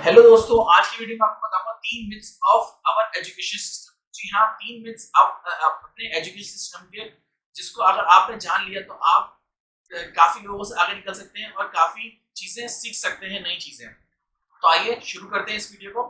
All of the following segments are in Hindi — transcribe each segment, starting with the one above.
हेलो दोस्तों, आज की वीडियो में आपको बताऊंगा 3 myths of our education system. जी हाँ, 3 मिथ्स आप अपने एजुकेशन सिस्टम के, जिसको अगर आपने जान लिया तो आप काफी लोगों से आगे निकल सकते हैं और काफी चीजें सीख सकते हैं, नई चीजें। तो आइए शुरू करते हैं इस वीडियो को।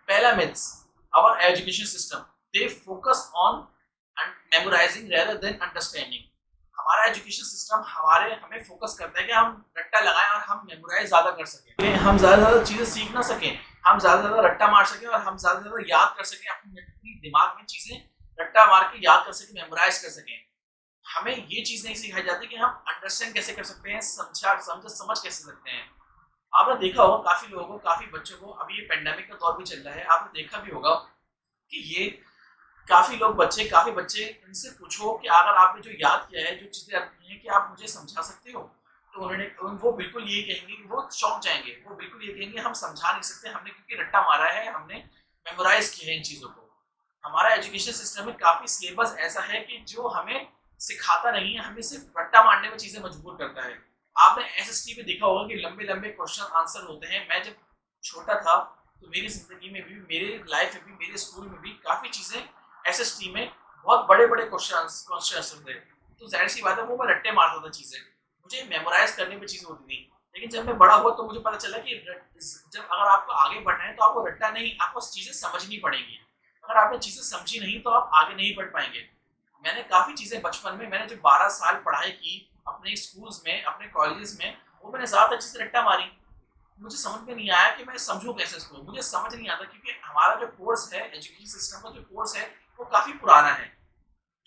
पहला myths, our education system they focus on memorising rather than understanding. हमारा एजुकेशन सिस्टम हमें फोकस करता है कि हम रट्टा लगाएं और हम मेमोराइज ज्यादा कर सकें, हम ज्यादा से ज्यादा चीजें सीख ना सकें, हम ज्यादा से ज्यादा रट्टा मार सकें और हम ज्यादा से ज्यादा याद कर सकें, अपने दिमाग में चीजें रट्टा मार के याद कर सकें, मेमोराइज कर सकें। हमें ये चीज नहीं सिखाई जाती कि हम अंडरस्टैंड कैसे कर सकते हैं, समझ कैसे सकते हैं। आपने देखा होगा काफी लोगों को, काफी बच्चों को, अभी ये पेंडेमिक का दौर भी चल रहा है, आपने देखा भी होगा कि ये काफी बच्चे इनसे पूछो कि अगर आपने जो याद किया है, जो चीजें आती हैं, कि आप मुझे समझा सकते हो, तो वो बिल्कुल ये कहेंगे कि वो चौंक जाएंगे, वो बिल्कुल ये कहेंगे हम समझा नहीं सकते, हमने क्योंकि रट्टा मारा है, हमने मेमोराइज किया है इन चीजों को। हमारा एजुकेशन सिस्टम में काफी सिलेबस ऐसा है कि जो हमें सिखाता नहीं है, हमें सिर्फ रट्टा मारने में चीजें मजबूर करता है। आपने एसएसटी में देखा होगा कि लंबे लंबे क्वेश्चन आंसर होते हैं। मैं जब छोटा था तो मेरी जिंदगी में भी, मेरे लाइफ में भी, मेरे स्कूल में भी काफी चीजें एसएसटी में बहुत बड़े बड़े क्वेश्चन आंसर थे। तो जाहिर सी बात है वो मैं रट्टे मारता था चीजें, मुझे मेमोराइज करने में चीजें होती थी। लेकिन जब मैं बड़ा हुआ तो मुझे पता चला कि जब अगर आपको आगे बढ़ना है तो आपको रट्टा नहीं, आपको चीजें समझनी पड़ेंगी। अगर आपने चीजें समझी नहीं तो आप आगे नहीं बढ़ पाएंगे। मैंने काफी चीजें बचपन में, मैंने जो 12 साल पढ़ाई की अपने स्कूल्स में, अपने कॉलेजेस में, वो मैंने ज्यादातर चीजें रट्टा मारी। मुझे समझ में नहीं आया कि मैं समझूं कैसे इसको, मुझे समझ नहीं आता, क्योंकि हमारा जो कोर्स है, एजुकेशन सिस्टम का जो कोर्स है, वो काफी पुराना है,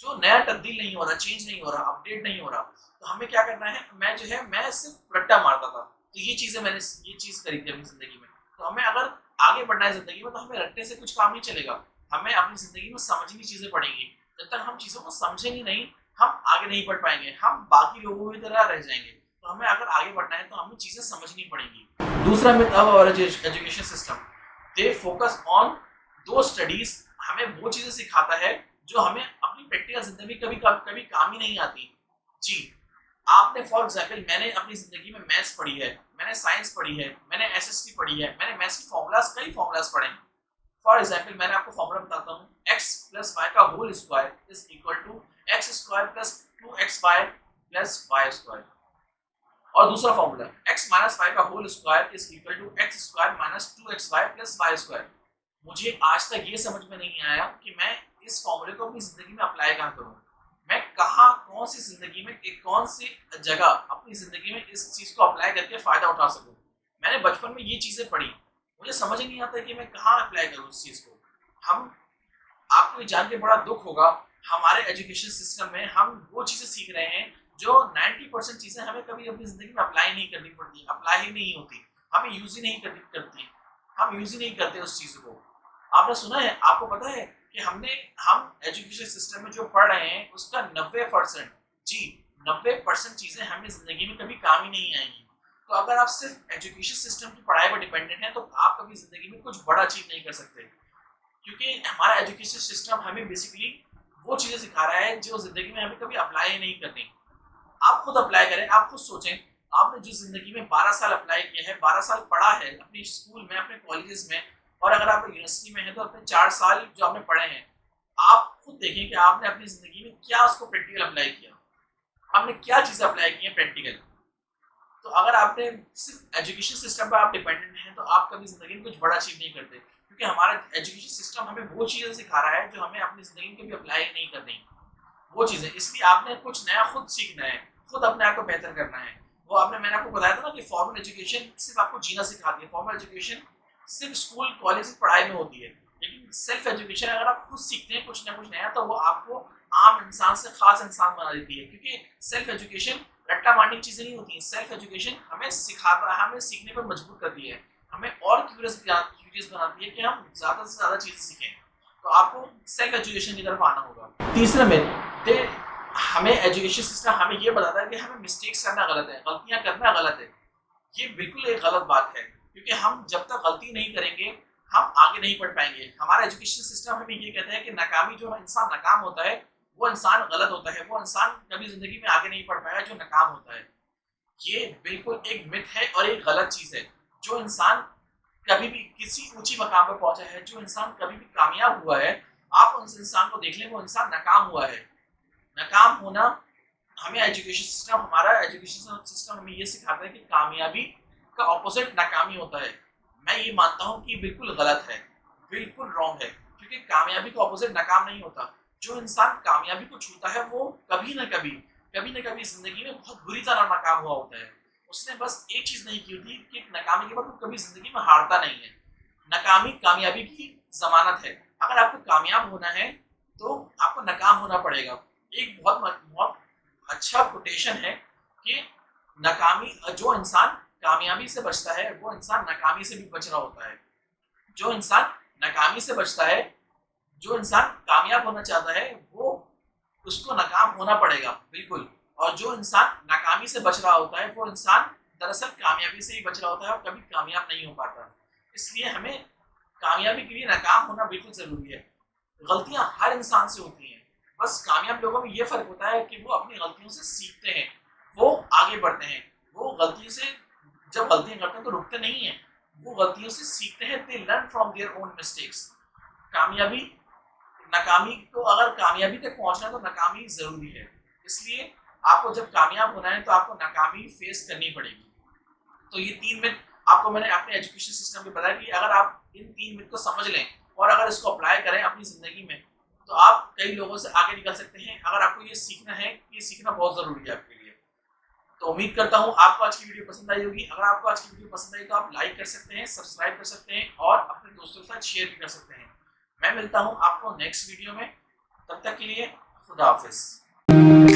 जो नया तब्दील नहीं हो रहा, चेंज नहीं हो रहा, अपडेट नहीं हो रहा। तो हमें क्या करना है, मैं सिर्फ रट्टा मारता था। तो ये चीज करी थी अपनी जिंदगी में। तो हमें अगर आगे बढ़ना है जिंदगी में, तो हमें रट्टे से कुछ काम नहीं चलेगा। हमें अपनी जिंदगी में समझनी चीजें पड़ेंगी। जब तक हम चीजों को समझेंगे नहीं, हम आगे नहीं बढ़ पाएंगे, हम बाकी लोगों की तरह रह जाएंगे। तो हमें अगर आगे बढ़ना है तो हमें चीजें समझनी पड़ेंगी। दूसरा मिथ अब और education system, they focus on दो स्टडीज, हमें वो चीजें सिखाता है जो हमें अपनी प्रैक्टिकल जिंदगी में कभी काम ही नहीं आती। जी, आपने फॉर एग्जाम्पल, मैंने अपनी जिंदगी में मैथ्स पढ़ी है, मैंने साइंस पढ़ी है, मैंने एसएसटी पढ़ी है, मैंने मैथ्स की कई फॉर्मूलाज पढ़े हैं। फॉर एग्जाम्पल, मैंने आपको फॉर्मूला बताता हूँ, x प्लस वाई का whole square is equal to X square plus 2xy plus Y square. और दूसरा फॉर्मूला, x माइनस वाई का whole square is equal to X square minus 2xy plus Y square. मुझे आज तक ये समझ में नहीं आया कि मैं इस फॉर्मूले को अपनी जिंदगी में अप्लाई कहाँ करूँ। मैं कहाँ, कौन सी जिंदगी में, कौन सी जगह अपनी जिंदगी में इस चीज को अप्लाई करके फायदा उठा सकूं। मैंने बचपन में ये चीजें पढ़ी, मुझे समझ ही नहीं आता कि मैं कहाँ अप्लाई करूँ इस चीज को। हम, आपको ये जान के बड़ा दुख होगा, हमारे एजुकेशन सिस्टम में हम वो चीजें सीख रहे हैं जो 90% चीजें हमें कभी अपनी जिंदगी में अप्लाई नहीं करनी पड़ती, अप्लाई ही नहीं होती, हमें यूज ही नहीं करती, हम यूज ही नहीं करते उस चीज को। आपने सुना है, आपको पता है कि हम एजुकेशन सिस्टम में जो पढ़ रहे हैं उसका 90%, जी 90% चीजें हमें जिंदगी में कभी काम ही नहीं आएंगी। तो अगर आप सिर्फ एजुकेशन सिस्टम की पढ़ाई पर डिपेंडेंट हैं तो आप कभी जिंदगी में कुछ बड़ा अचीव नहीं कर सकते, क्योंकि हमारा एजुकेशन सिस्टम हमें बेसिकली वो चीजें सिखा रहा है जो जिंदगी में हमें कभी अप्लाई नहीं करनी। आप खुद अप्लाई करें, आप खुद सोचें, आपने जो जिंदगी में 12 साल अप्लाई किया है, 12 साल पढ़ा है अपने स्कूल में, अपने कॉलेजेस में, और अगर आप यूनिवर्सिटी में हैं तो अपने 4 साल जो आपने पढ़े हैं, आप खुद देखें कि आपने अपनी जिंदगी में क्या उसको प्रैक्टिकल अप्लाई किया, आपने क्या चीजें अप्लाई की हैं प्रैक्टिकल। तो अगर आपने सिर्फ एजुकेशन सिस्टम पर आप डिपेंडेंट हैं तो आप कभी जिंदगी में कुछ बड़ा अचीव नहीं करते, क्योंकि हमारा एजुकेशन सिस्टम हमें वो चीजें सिखा रहा है जो हमें अपनी जिंदगी में कभी अप्लाई नहीं करनी, वो चीजें। इसलिए आपने कुछ नया खुद सीखना है, खुद अपने आप को बेहतर करना है। वो मैंने आपको बताया था ना कि फॉर्मल एजुकेशन सिर्फ आपको जीना सिखाती है, फॉर्मल एजुकेशन सिर्फ स्कूल कॉलेज पढ़ाई में होती है। लेकिन सेल्फ एजुकेशन अगर आप खुद सीखते हैं कुछ ना कुछ नया, तो वो आपको आम इंसान से खास इंसान बना देती है, क्योंकि सेल्फ एजुकेशन रट्टा मारने की चीजें नहीं होती है। सेल्फ एजुकेशन हमें सिखाता है, हमें सीखने पर मजबूर करती है, हमें और क्यूरियस बनाती है कि हम ज़्यादा से ज़्यादा चीज़ें सीखें। तो आपको सेल्फ एजुकेशन की तरफ आना होगा। तीसरा मिथ, हमें एजुकेशन सिस्टम हमें ये बताता है कि हमें मिस्टेक्स करना गलत है, गलतियाँ करना गलत है। ये बिल्कुल एक गलत बात है, क्योंकि हम जब तक गलती नहीं करेंगे हम आगे नहीं बढ़ पाएंगे। हमारा एजुकेशन सिस्टम हमें ये कहता है कि नाकामी, जो इंसान नाकाम होता है वो इंसान गलत होता है, वो इंसान कभी जिंदगी में आगे नहीं बढ़ पाएगा जो नाकाम होता है। ये बिल्कुल एक मिथ है और एक गलत चीज है। जो इंसान कभी भी किसी ऊंची मकाम पर पहुंचा है, जो इंसान कभी भी कामयाब हुआ है, आप उस इंसान को देख लें, वो इंसान नाकाम हुआ है। नाकाम होना, हमें एजुकेशन सिस्टम, हमारा एजुकेशन सिस्टम हमें ये सिखाता है कि कामयाबी का ऑपोजिट नाकामी होता है। मैं ये मानता हूँ कि बिल्कुल गलत है, बिल्कुल रॉन्ग है, क्योंकि कामयाबी का ऑपोजिट नाकाम नहीं होता। जो इंसान कामयाबी को छूता है वो कभी ना कभी जिंदगी में बहुत बुरी तरह नाकाम हुआ होता है। उसने बस एक चीज नहीं की होती कि नाकामी के बाद वो कभी जिंदगी में हारता नहीं है। नाकामी कामयाबी की जमानत है। अगर आपको कामयाब होना है तो आपको नाकाम होना पड़ेगा। एक बहुत अच्छा कोटेशन है कि नाकामी, जो इंसान कामयाबी से बचता है वो इंसान नाकामी से भी बच रहा होता है। जो इंसान नाकामी से बचता है, जो इंसान कामयाब होना चाहता है, वो उसको नाकाम होना पड़ेगा बिल्कुल। और जो इंसान नाकामी से बच रहा होता है वो इंसान दरअसल कामयाबी से ही बच रहा होता है और कभी कामयाब नहीं हो पाता। इसलिए हमें कामयाबी के लिए नाकाम होना बिल्कुल जरूरी है। गलतियां हर इंसान से होती हैं, बस कामयाब लोगों में ये फर्क होता है कि वो अपनी गलतियों से सीखते हैं, वो आगे बढ़ते हैं। वो गलतियों से, जब गलतियां करते हैं तो रुकते नहीं हैं, वो गलतियों से सीखते हैं। They learn from their own mistakes. कामयाबी, नाकामी को, अगर कामयाबी तक पहुंचना है तो नाकामी जरूरी है। इसलिए आपको जब कामयाब होना है तो आपको नाकामी फेस करनी पड़ेगी। तो ये 3 मिनट आपको मैंने अपने एजुकेशन सिस्टम में बताया कि अगर आप इन 3 मिनट को समझ लें और अगर इसको अप्लाई करें अपनी जिंदगी में, तो आप कई लोगों से आगे निकल सकते हैं। अगर आपको ये सीखना है, ये सीखना बहुत जरूरी है आपके लिए। तो उम्मीद करता हूँ आपको आज की वीडियो पसंद आई होगी। अगर आपको आज की वीडियो पसंद आई तो आप लाइक कर सकते हैं, सब्सक्राइब कर सकते हैं और अपने दोस्तों के साथ शेयर भी कर सकते हैं। मैं मिलता हूँ आपको नेक्स्ट वीडियो में, तब तक के लिए खुदा हाफिज।